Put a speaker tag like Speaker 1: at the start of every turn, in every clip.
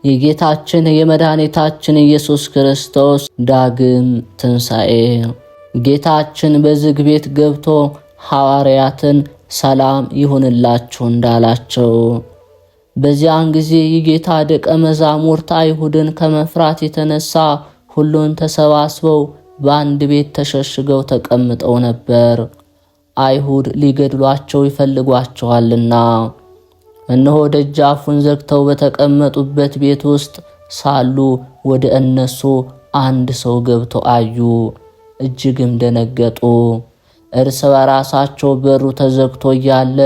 Speaker 1: የጌታችን የመድኃኒታችን ኢየሱስ ክርስቶስ ዳግም ትንሣኤ። ጌታችን በዝግ ቤት ገብቶ ሐዋርያትን ሰላም ይሁንላችሁ እንዳላቸው፣ በዚያን ጊዜ የጌታ ደቀ መዛሙርት አይሁድን ከመፍራት የተነሳ ሁሉን ተሰባስበው በአንድ ቤት ተሸሽገው ተቀምጠው ነበር። አይሁድ ሊገድሏቸው ይፈልጓቸዋልና። እነሆ ደጃፉን ዘግተው በተቀመጡበት ቤት ውስጥ ሳሉ ወደ እነሱ አንድ ሰው ገብቶ አዩ። እጅግም ደነገጡ። እርስ በራሳቸው በሩ ተዘግቶ እያለ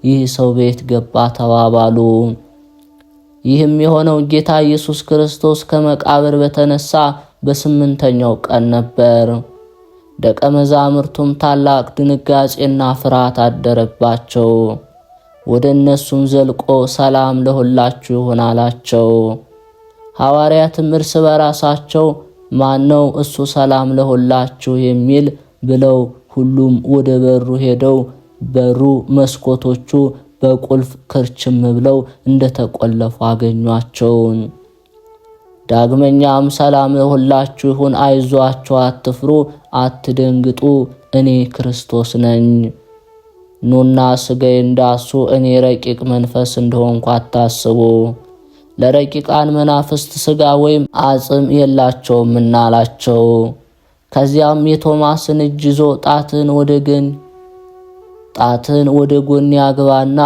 Speaker 1: ይህ ሰው ቤት ገባ ተባባሉ። ይህም የሆነው ጌታ ኢየሱስ ክርስቶስ ከመቃብር በተነሳ በ8ኛው ቀን ነበር። ደቀ መዛሙርቱም ታላቅ ድንጋጼና ፍርሃት አደረባቸው። ወደ እነሱም ዘልቆ ሰላም ለሁላችሁ ይሁን አላቸው። ሐዋርያትም እርስ በራሳቸው ማነው እሱ ሰላም ለሁላችሁ የሚል ብለው ሁሉም ወደ በሩ ሄደው በሩ መስኮቶቹ በቁልፍ ክርችም ብለው እንደተቆለፉ አገኟቸው። ዳግመኛም ሰላም ለሁላችሁ ይሁን፣ አይዟችሁ፣ አትፍሩ፣ አትደንግጡ፣ እኔ ክርስቶስ ነኝ። ኑና ሥጋዬን ዳሱ፣ እኔ ረቂቅ መንፈስ እንደሆንኩ አታስቡ። ለረቂቃን መናፍስት ሥጋ ወይም አጽም የላቸውምና አላቸው። ከዚያም የቶማስን እጅ ይዞ ጣትን ወደ ጎኔ ያግባና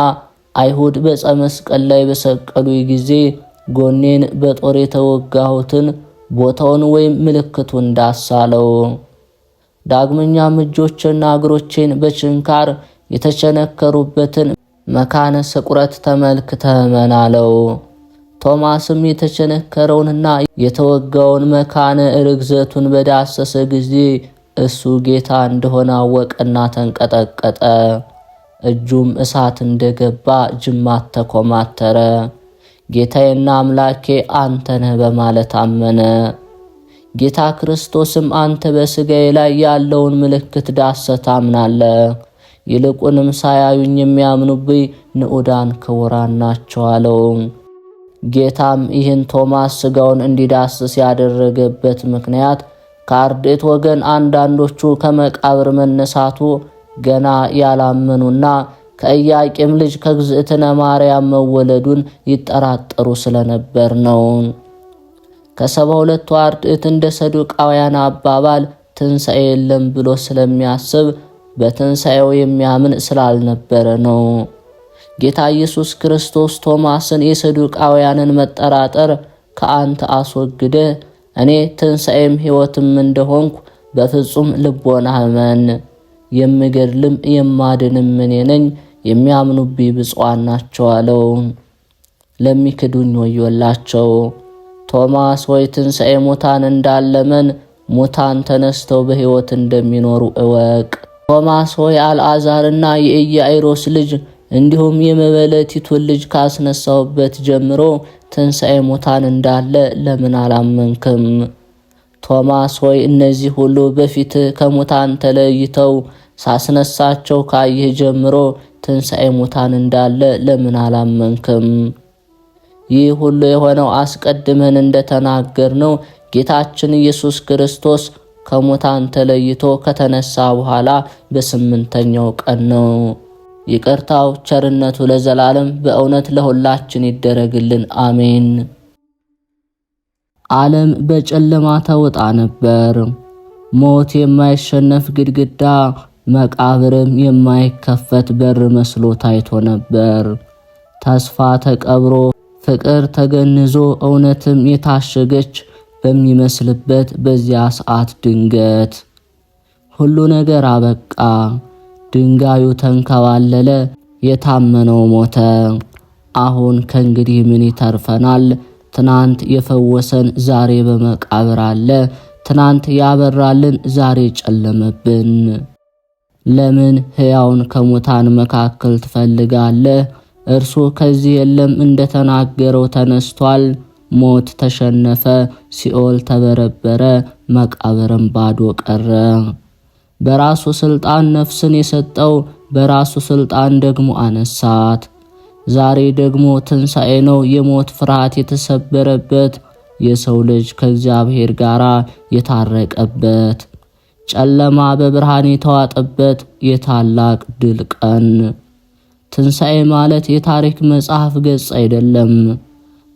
Speaker 1: አይሁድ በዕፀ መስቀል ላይ በሰቀሉ ጊዜ ጎኔን በጦር የተወጋሁትን ቦታውን ወይም ምልክቱን ዳሳለው። ዳግመኛም እጆችና እግሮቼን በችንካር የተቸነከሩበትን መካነ ስቁረት ተመልክተህ እመን አለው። ቶማስም የተቸነከረውንና የተወጋውን መካነ ርግዘቱን በዳሰሰ ጊዜ እሱ ጌታ እንደሆነ አወቀና ተንቀጠቀጠ። እጁም እሳት እንደገባ ጅማት ተኮማተረ። ጌታዬና አምላኬ አንተ ነህ በማለት አመነ። ጌታ ክርስቶስም አንተ በሥጋዬ ላይ ያለውን ምልክት ዳሰህ ታምናለህ፣ ይልቁንም ሳያዩኝ የሚያምኑብኝ ንዑዳን ክቡራን ናቸው አለው። ጌታም ይህን ቶማስ ሥጋውን እንዲዳስስ ያደረገበት ምክንያት ከአርድእት ወገን አንዳንዶቹ ከመቃብር መነሳቱ ገና ያላመኑና ከኢያቄም ልጅ ከእግዝእትነ ማርያም መወለዱን ይጠራጠሩ ስለነበር ነው። ከ72ቱ አርድእት እንደ ሰዱቃውያን አባባል ትንሣኤ የለም ብሎ ስለሚያስብ በትንሣኤው የሚያምን ስላልነበረ ነው። ጌታ ኢየሱስ ክርስቶስ ቶማስን የሰዱቃውያንን መጠራጠር ከአንተ አስወግደህ እኔ ትንሣኤም ሕይወትም እንደሆንኩ በፍጹም ልቦናህ እመን፣ የምገድልም የማድንም እኔ ነኝ፣ የሚያምኑብኝ ብፁዓን ናቸው አለው። ለሚክዱኝ ወዮላቸው። ቶማስ ሆይ ትንሣኤ ሙታን እንዳለመን ሙታን ተነስተው በሕይወት እንደሚኖሩ እወቅ። ቶማስ ሆይ አልዓዛርና የኢያኢሮስ ልጅ እንዲሁም የመበለቲቱን ልጅ ካስነሳውበት ጀምሮ ትንሣኤ ሙታን እንዳለ ለምን አላመንክም? ቶማስ ሆይ እነዚህ ሁሉ በፊት ከሙታን ተለይተው ሳስነሳቸው ካየህ ጀምሮ ትንሣኤ ሙታን እንዳለ ለምን አላመንክም? ይህ ሁሉ የሆነው አስቀድመን እንደተናገርነው ጌታችን ኢየሱስ ክርስቶስ ከሙታን ተለይቶ ከተነሳ በኋላ በ8ኛው ቀን ነው። ይቅርታው ቸርነቱ ለዘላለም በእውነት ለሁላችን ይደረግልን፣ አሜን። ዓለም በጨለማ ተውጣ ነበር። ሞት የማይሸነፍ ግድግዳ፣ መቃብርም የማይከፈት በር መስሎ ታይቶ ነበር። ተስፋ ተቀብሮ ፍቅር ተገንዞ እውነትም የታሸገች በሚመስልበት በዚያ ሰዓት ድንገት ሁሉ ነገር አበቃ። ድንጋዩ ተንከባለለ፣ የታመነው ሞተ። አሁን ከእንግዲህ ምን ይተርፈናል? ትናንት የፈወሰን ዛሬ በመቃብር አለ። ትናንት ያበራልን ዛሬ ጨለመብን። ለምን ሕያውን ከሙታን መካከል ትፈልጋለህ? እርሱ ከዚህ የለም እንደተናገረው ተነስቷል። ሞት ተሸነፈ፣ ሲኦል ተበረበረ፣ መቃብርም ባዶ ቀረ። በራሱ ስልጣን ነፍስን የሰጠው በራሱ ስልጣን ደግሞ አነሳት። ዛሬ ደግሞ ትንሣኤ ነው፣ የሞት ፍርሃት የተሰበረበት፣ የሰው ልጅ ከእግዚአብሔር ጋር የታረቀበት፣ ጨለማ በብርሃን የተዋጠበት የታላቅ ድል ቀን። ትንሣኤ ማለት የታሪክ መጽሐፍ ገጽ አይደለም።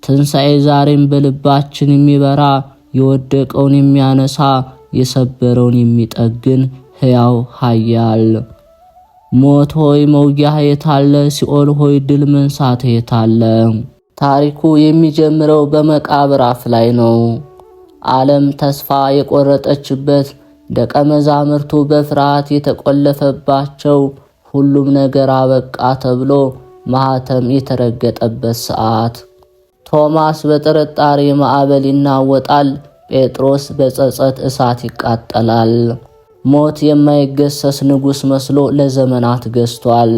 Speaker 1: ትንሣኤ ዛሬም በልባችን የሚበራ፣ የወደቀውን የሚያነሳ፣ የሰበረውን የሚጠግን ሕያው ኃያል። ሞት ሆይ መውጊያህ የታለ? ሲኦል ሆይ ድል መንሳትህ የታለ? ታሪኩ የሚጀምረው በመቃብር አፍ ላይ ነው። ዓለም ተስፋ የቆረጠችበት፣ ደቀ መዛሙርቱ በፍርሃት የተቆለፈባቸው፣ ሁሉም ነገር አበቃ ተብሎ ማኅተም የተረገጠበት ሰዓት። ቶማስ በጥርጣሬ ማዕበል ይናወጣል። ጴጥሮስ በጸጸት እሳት ይቃጠላል። ሞት የማይገሰስ ንጉሥ መስሎ ለዘመናት ገዝቷል።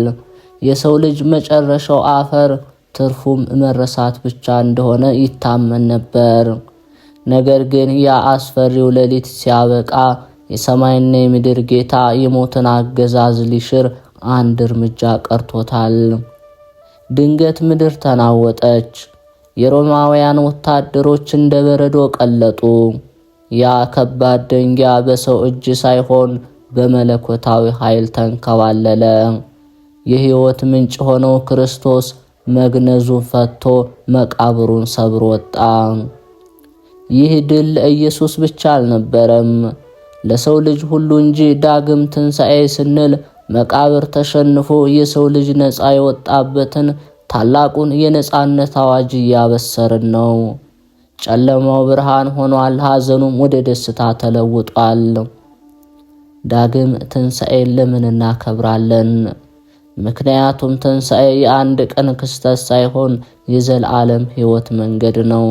Speaker 1: የሰው ልጅ መጨረሻው አፈር፣ ትርፉም መረሳት ብቻ እንደሆነ ይታመን ነበር። ነገር ግን ያ አስፈሪው ሌሊት ሲያበቃ የሰማይና የምድር ጌታ የሞትን አገዛዝ ሊሽር አንድ እርምጃ ቀርቶታል። ድንገት ምድር ተናወጠች። የሮማውያን ወታደሮች እንደ በረዶ ቀለጡ። ያ ከባድ ድንጋይ በሰው እጅ ሳይሆን በመለኮታዊ ኃይል ተንከባለለ። የሕይወት ምንጭ ሆነው ክርስቶስ መግነዙን ፈቶ መቃብሩን ሰብሮ ወጣ። ይህ ድል ለኢየሱስ ብቻ አልነበረም፣ ለሰው ልጅ ሁሉ እንጂ። ዳግም ትንሣኤ ስንል መቃብር ተሸንፎ የሰው ልጅ ነፃ የወጣበትን ታላቁን የነፃነት አዋጅ እያበሰርን ነው። ጨለማው ብርሃን ሆኗል፣ ሐዘኑም ወደ ደስታ ተለውጧል። ዳግም ትንሣኤን ለምን እናከብራለን? ምክንያቱም ትንሣኤ የአንድ ቀን ክስተት ሳይሆን የዘላለም ሕይወት መንገድ ነው።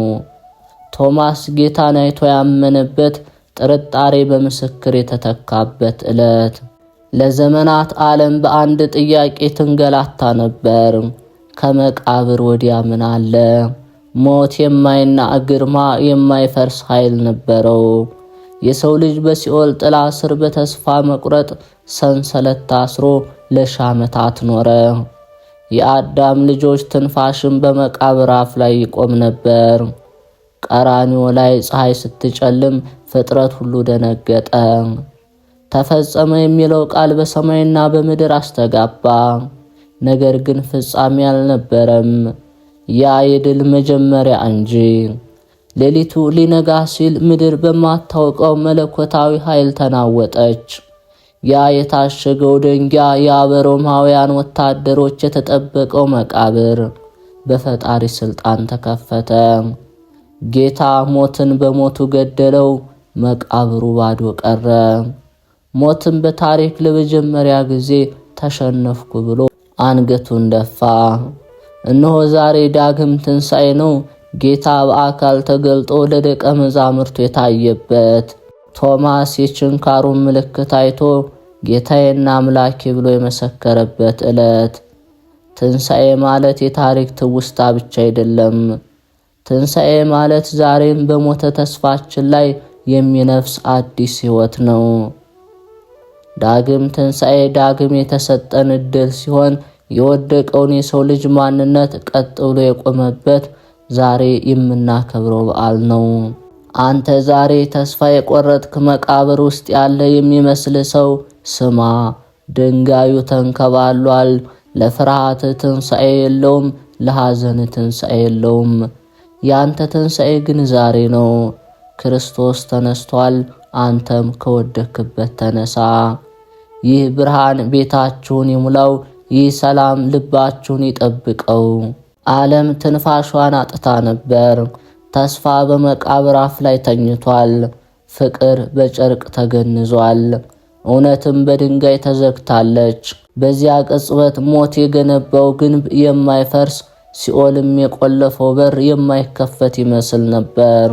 Speaker 1: ቶማስ ጌታን አይቶ ያመነበት፣ ጥርጣሬ በምስክር የተተካበት ዕለት። ለዘመናት ዓለም በአንድ ጥያቄ ትንገላታ ነበር። ከመቃብር ወዲያ ምን አለ? ሞት የማይናቅ ግርማ፣ የማይፈርስ ኃይል ነበረው። የሰው ልጅ በሲኦል ጥላ ስር በተስፋ መቁረጥ ሰንሰለት ታስሮ ለሺህ ዓመታት ኖረ። የአዳም ልጆች ትንፋሽም በመቃብር አፍ ላይ ይቆም ነበር። ቀራንዮ ላይ ፀሐይ ስትጨልም ፍጥረት ሁሉ ደነገጠ። ተፈጸመ የሚለው ቃል በሰማይና በምድር አስተጋባ። ነገር ግን ፍጻሜ አልነበረም፣ ያ የድል መጀመሪያ እንጂ። ሌሊቱ ሊነጋ ሲል ምድር በማታውቀው መለኮታዊ ኃይል ተናወጠች። ያ የታሸገው ድንጋይ፣ ያ በሮማውያን ወታደሮች የተጠበቀው መቃብር በፈጣሪ ሥልጣን ተከፈተ። ጌታ ሞትን በሞቱ ገደለው፣ መቃብሩ ባዶ ቀረ። ሞትን በታሪክ ለመጀመሪያ ጊዜ ተሸነፍኩ ብሎ አንገቱን ደፋ። እነሆ ዛሬ ዳግም ትንሣኤ ነው። ጌታ በአካል ተገልጦ ለደቀ መዛሙርቱ የታየበት። ቶማስ የችንካሩን ምልክት አይቶ ጌታዬና አምላኬ ብሎ የመሰከረበት ዕለት። ትንሣኤ ማለት የታሪክ ትውስታ ብቻ አይደለም። ትንሣኤ ማለት ዛሬም በሞተ ተስፋችን ላይ የሚነፍስ አዲስ ሕይወት ነው። ዳግም ትንሣኤ ዳግም የተሰጠን ዕድል ሲሆን የወደቀውን የሰው ልጅ ማንነት ቀጥ ብሎ የቆመበት ዛሬ የምናከብረው በዓል ነው። አንተ ዛሬ ተስፋ የቆረጥክ መቃብር ውስጥ ያለ የሚመስል ሰው ስማ፣ ድንጋዩ ተንከባሏል። ለፍርሃት ትንሣኤ የለውም፣ ለሐዘን ትንሣኤ የለውም። ያንተ ትንሣኤ ግን ዛሬ ነው። ክርስቶስ ተነስቷል። አንተም ከወደክበት ተነሳ። ይህ ብርሃን ቤታችሁን ይሙላው። ይህ ሰላም ልባችሁን ይጠብቀው። ዓለም ትንፋሿን አጥታ ነበር። ተስፋ በመቃብር አፍ ላይ ተኝቷል። ፍቅር በጨርቅ ተገንዟል። እውነትም በድንጋይ ተዘግታለች። በዚያ ቅጽበት ሞት የገነባው ግንብ የማይፈርስ፣ ሲኦልም የቆለፈው በር የማይከፈት ይመስል ነበር።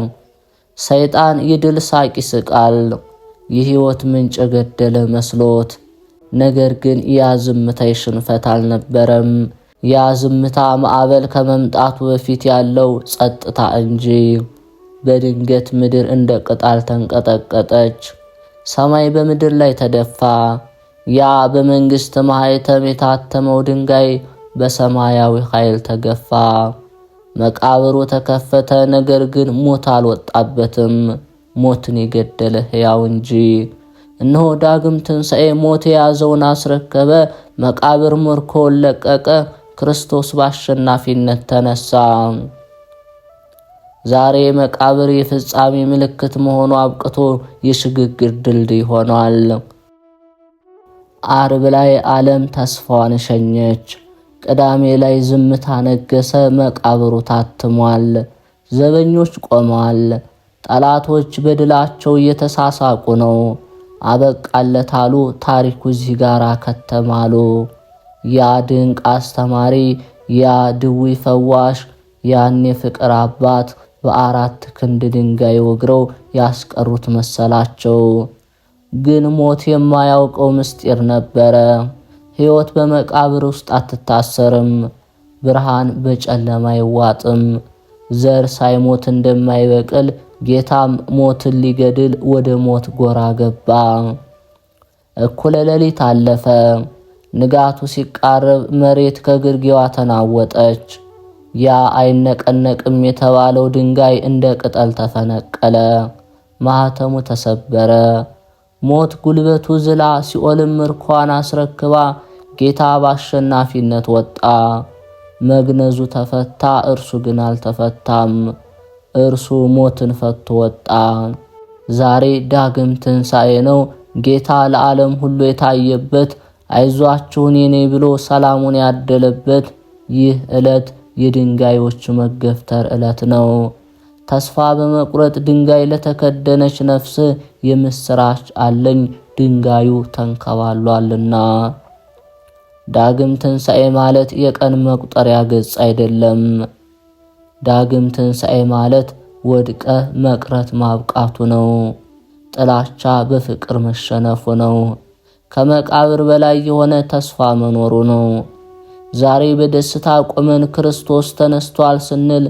Speaker 1: ሰይጣን የድል ሳቅ ይስቃል፣ የሕይወት ምንጭ የገደለ መስሎት። ነገር ግን ያ ዝምታ የሽንፈት አልነበረም። ያ ዝምታ ማዕበል ከመምጣቱ በፊት ያለው ጸጥታ እንጂ። በድንገት ምድር እንደ ቅጠል ተንቀጠቀጠች። ሰማይ በምድር ላይ ተደፋ። ያ በመንግሥት ማኅተም የታተመው ድንጋይ በሰማያዊ ኃይል ተገፋ። መቃብሩ ተከፈተ፣ ነገር ግን ሞት አልወጣበትም፣ ሞትን የገደለ ሕያው እንጂ። እነሆ ዳግም ትንሣኤ ሞት የያዘውን አስረከበ፣ መቃብር ምርኮውን ለቀቀ፣ ክርስቶስ በአሸናፊነት ተነሳ። ዛሬ መቃብር የፍጻሜ ምልክት መሆኑ አብቅቶ የሽግግር ድልድይ ሆኗል። አርብ ላይ ዓለም ተስፋዋን ሸኘች። ቅዳሜ ላይ ዝምታ ነገሰ፣ መቃብሩ ታትሟል። ዘበኞች ቆመዋል። ጠላቶች በድላቸው እየተሳሳቁ ነው። አበቃለት አሉ፣ ታሪኩ እዚህ ጋር ከተማሉ። ያ ድንቅ አስተማሪ፣ ያ ድውይ ፈዋሽ፣ ያን የፍቅር አባት በ4 ክንድ ድንጋይ ወግረው ያስቀሩት መሰላቸው። ግን ሞት የማያውቀው ምስጢር ነበረ። ሕይወት በመቃብር ውስጥ አትታሰርም። ብርሃን በጨለማ አይዋጥም። ዘር ሳይሞት እንደማይበቅል ጌታም ሞትን ሊገድል ወደ ሞት ጎራ ገባ። እኩለ ሌሊት አለፈ። ንጋቱ ሲቃረብ መሬት ከግርጌዋ ተናወጠች። ያ አይነቀነቅም የተባለው ድንጋይ እንደ ቅጠል ተፈነቀለ። ማህተሙ ተሰበረ። ሞት ጉልበቱ ዝላ፣ ሲኦልም ምርኳን አስረክባ ጌታ በአሸናፊነት ወጣ። መግነዙ ተፈታ፣ እርሱ ግን አልተፈታም። እርሱ ሞትን ፈቶ ወጣ። ዛሬ ዳግም ትንሣኤ ነው። ጌታ ለዓለም ሁሉ የታየበት፣ አይዟችሁን የኔ ብሎ ሰላሙን ያደለበት ይህ ዕለት የድንጋዮች መገፍተር ዕለት ነው። ተስፋ በመቁረጥ ድንጋይ ለተከደነች ነፍስ የምስራች አለኝ፣ ድንጋዩ ተንከባሏልና። ዳግም ትንሣኤ ማለት የቀን መቁጠሪያ ገጽ አይደለም። ዳግም ትንሣኤ ማለት ወድቀ መቅረት ማብቃቱ ነው። ጥላቻ በፍቅር መሸነፉ ነው። ከመቃብር በላይ የሆነ ተስፋ መኖሩ ነው። ዛሬ በደስታ ቆመን ክርስቶስ ተነስቷል ስንል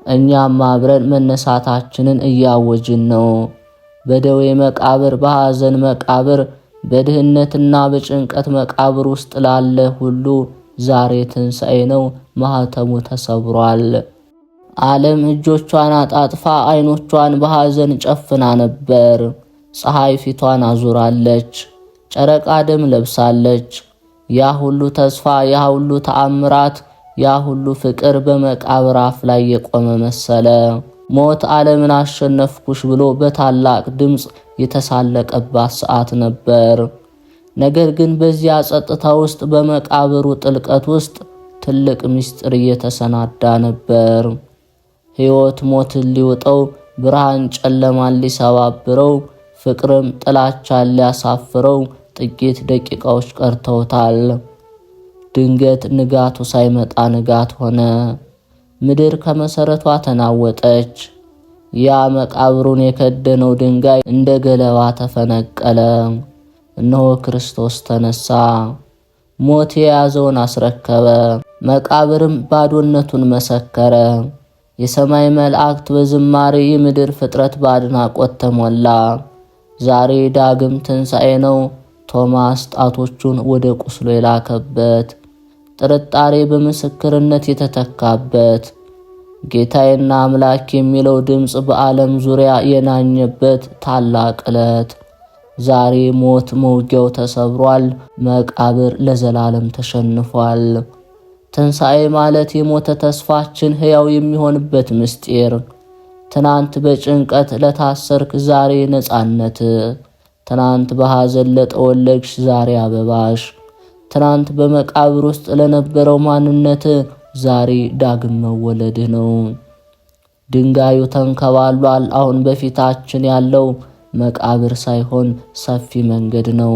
Speaker 1: እኛም አብረን መነሳታችንን እያወጅን ነው። በደዌ መቃብር፣ በሐዘን መቃብር፣ በድህነትና በጭንቀት መቃብር ውስጥ ላለ ሁሉ ዛሬ ትንሣኤ ነው። ማህተሙ ተሰብሯል። ዓለም እጆቿን አጣጥፋ አይኖቿን በሐዘን ጨፍና ነበር። ፀሐይ ፊቷን አዙራለች። ጨረቃ ደም ለብሳለች። ያ ሁሉ ተስፋ፣ ያ ሁሉ ተአምራት፣ ያ ሁሉ ፍቅር በመቃብር አፍ ላይ የቆመ መሰለ። ሞት ዓለምን አሸነፍኩሽ ብሎ በታላቅ ድምፅ የተሳለቀባት ሰዓት ነበር። ነገር ግን በዚያ ጸጥታ ውስጥ፣ በመቃብሩ ጥልቀት ውስጥ ትልቅ ምስጢር እየተሰናዳ ነበር። ሕይወት ሞትን ሊውጠው፣ ብርሃን ጨለማን ሊሰባብረው፣ ፍቅርም ጥላቻን ሊያሳፍረው ጥቂት ደቂቃዎች ቀርተውታል። ድንገት ንጋቱ ሳይመጣ ንጋት ሆነ። ምድር ከመሰረቷ ተናወጠች። ያ መቃብሩን የከደነው ድንጋይ እንደ ገለባ ተፈነቀለ። እነሆ ክርስቶስ ተነሳ። ሞት የያዘውን አስረከበ። መቃብርም ባዶነቱን መሰከረ። የሰማይ መላእክት በዝማሬ፣ የምድር ፍጥረት በአድናቆት ተሞላ። ዛሬ ዳግም ትንሣኤ ነው። ቶማስ ጣቶቹን ወደ ቁስሉ የላከበት፣ ጥርጣሬ በምስክርነት የተተካበት፣ ጌታዬና አምላክ የሚለው ድምፅ በዓለም ዙሪያ የናኘበት ታላቅ ዕለት። ዛሬ ሞት መውጊያው ተሰብሯል። መቃብር ለዘላለም ተሸንፏል። ትንሣኤ ማለት የሞተ ተስፋችን ሕያው የሚሆንበት ምስጢር። ትናንት በጭንቀት ለታሰርክ ዛሬ ነጻነት፣ ትናንት በሐዘን ለጠወለግሽ ዛሬ አበባሽ፣ ትናንት በመቃብር ውስጥ ለነበረው ማንነት ዛሬ ዳግም መወለድህ ነው። ድንጋዩ ተንከባሏል። አሁን በፊታችን ያለው መቃብር ሳይሆን ሰፊ መንገድ ነው።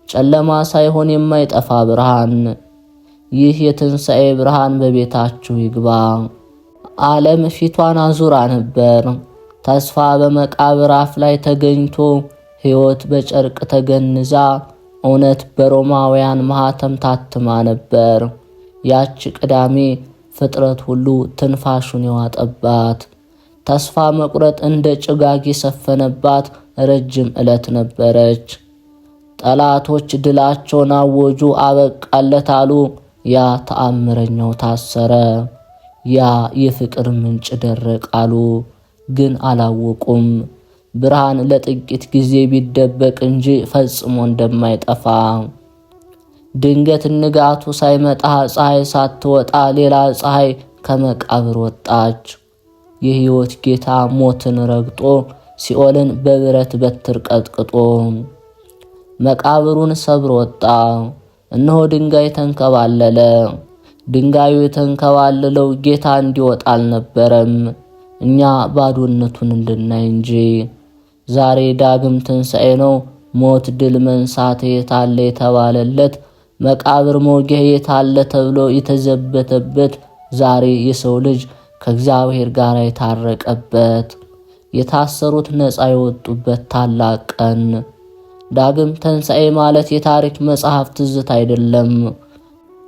Speaker 1: ጨለማ ሳይሆን የማይጠፋ ብርሃን። ይህ የትንሣኤ ብርሃን በቤታችሁ ይግባ። ዓለም ፊቷን አዙራ ነበር። ተስፋ በመቃብር አፍ ላይ ተገኝቶ፣ ሕይወት በጨርቅ ተገንዛ፣ እውነት በሮማውያን ማኅተም ታትማ ነበር። ያች ቅዳሜ ፍጥረት ሁሉ ትንፋሹን የዋጠባት፣ ተስፋ መቁረጥ እንደ ጭጋግ የሰፈነባት ረጅም ዕለት ነበረች። ጠላቶች ድላቸውን አወጁ፣ አበቃለት አሉ። ያ ተአምረኛው ታሰረ። ያ የፍቅር ምንጭ ደረቅ አሉ፣ ግን አላወቁም ብርሃን ለጥቂት ጊዜ ቢደበቅ እንጂ ፈጽሞ እንደማይጠፋ። ድንገት ንጋቱ ሳይመጣ ፀሐይ ሳትወጣ ሌላ ፀሐይ ከመቃብር ወጣች። የሕይወት ጌታ ሞትን ረግጦ ሲኦልን በብረት በትር ቀጥቅጦ መቃብሩን ሰብሮ ወጣ። እነሆ ድንጋይ ተንከባለለ። ድንጋዩ የተንከባለለው ጌታ እንዲወጣ አልነበረም፣ እኛ ባዶነቱን እንድናይ እንጂ። ዛሬ ዳግም ትንሣኤ ነው። ሞት ድል መንሳት የታለ የተባለለት፣ መቃብር መውጊያ የታለ ተብሎ የተዘበተበት፣ ዛሬ የሰው ልጅ ከእግዚአብሔር ጋር የታረቀበት፣ የታሰሩት ነፃ የወጡበት ታላቅ ቀን። ዳግም ትንሣኤ ማለት የታሪክ መጽሐፍ ትዝታ አይደለም።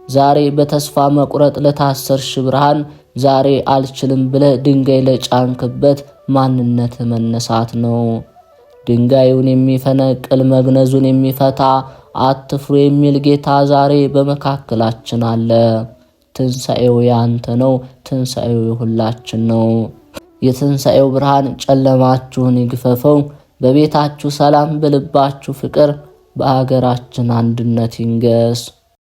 Speaker 1: ዛሬ በተስፋ መቁረጥ ለታሰርሽ ብርሃን፣ ዛሬ አልችልም ብለህ ድንጋይ ለጫንክበት ማንነት መነሳት ነው። ድንጋዩን የሚፈነቅል መግነዙን የሚፈታ አትፍሩ የሚል ጌታ ዛሬ በመካከላችን አለ። ትንሣኤው ያንተ ነው። ትንሣኤው የሁላችን ነው። የትንሣኤው ብርሃን ጨለማችሁን ይግፈፈው። በቤታችሁ ሰላም፣ በልባችሁ ፍቅር፣ በአገራችን አንድነት ይንገስ።